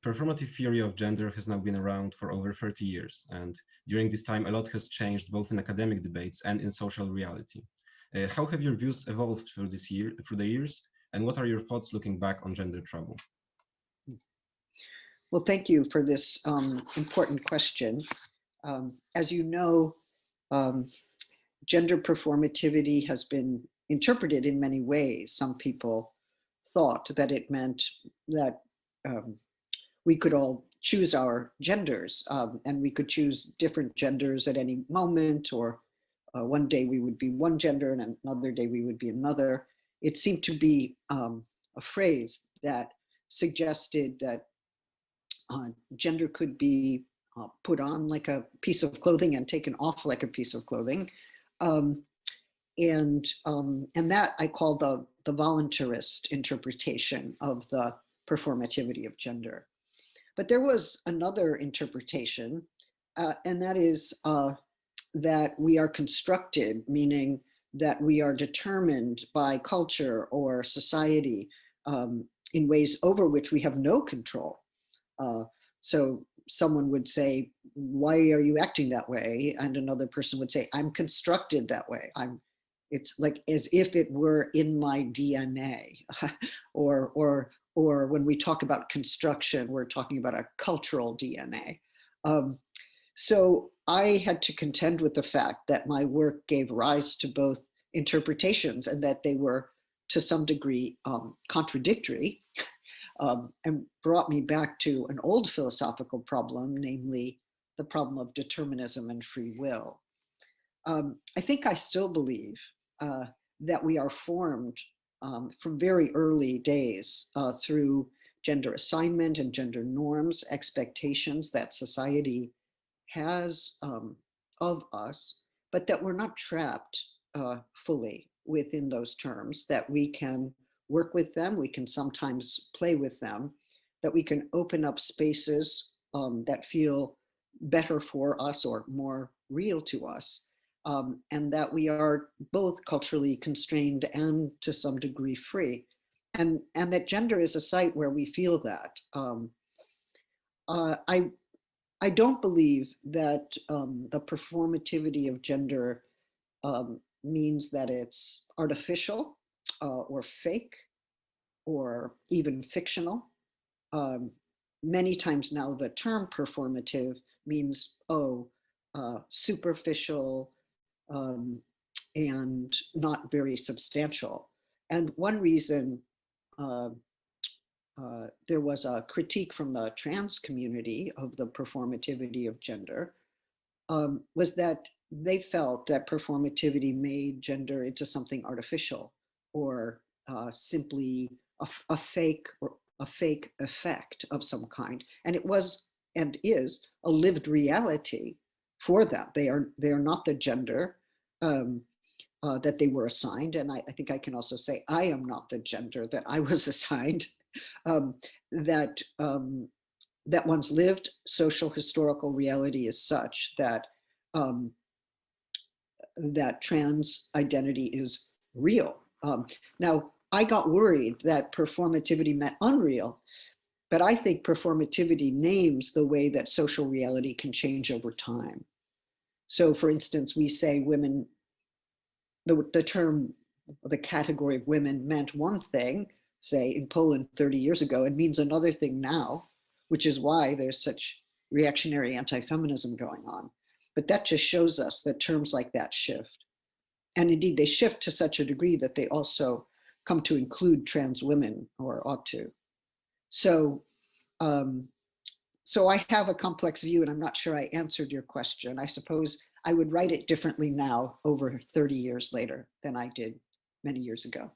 Performative theory of gender has now been around for over 30 years, and during this time, a lot has changed both in academic debates and in social reality. How have your views evolved through the years, and what are your thoughts looking back on gender trouble? Well, thank you for this important question. As you know, gender performativity has been interpreted in many ways. Some people thought that it meant that we could all choose our genders, and we could choose different genders at any moment, or one day we would be one gender and another day we would be another. It seemed to be a phrase that suggested that gender could be put on like a piece of clothing and taken off like a piece of clothing. And that I call the voluntarist interpretation of the performativity of gender. But there was another interpretation, and that is that we are constructed, meaning that we are determined by culture or society in ways over which we have no control. So someone would say, why are you acting that way? And another person would say, I'm constructed that way. It's like as if it were in my DNA. or when we talk about construction, we're talking about a cultural DNA. So I had to contend with the fact that my work gave rise to both interpretations and that they were to some degree contradictory. And brought me back to an old philosophical problem, namely the problem of determinism and free will. I think I still believe that we are formed from very early days through gender assignment and gender norms, expectations that society has of us, but that we're not trapped fully within those terms, that we can work with them, we can sometimes play with them, that we can open up spaces that feel better for us or more real to us, and that we are both culturally constrained and to some degree free, and that gender is a site where we feel that. I don't believe that the performativity of gender means that it's artificial or fake or even fictional. Many times now the term performative means, superficial and not very substantial. And one reason there was a critique from the trans community of the performativity of gender was that they felt that performativity made gender into something artificial or simply a fake or a fake effect of some kind. And it was and is a lived reality for them. They are not the gender that they were assigned. And I think I can also say I am not the gender that I was assigned. That one's lived social historical reality is such that that trans identity is real. Now, I got worried that performativity meant unreal, but I think performativity names the way that social reality can change over time. So for instance, we say women, the term, the category of women meant one thing, say in Poland 30 years ago, and means another thing now, which is why there's such reactionary anti-feminism going on. But that just shows us that terms like that shift. And indeed, they shift to such a degree that they also come to include trans women, or ought to. So, so I have a complex view, and I'm not sure I answered your question. I suppose I would write it differently now, over 30 years later, than I did many years ago.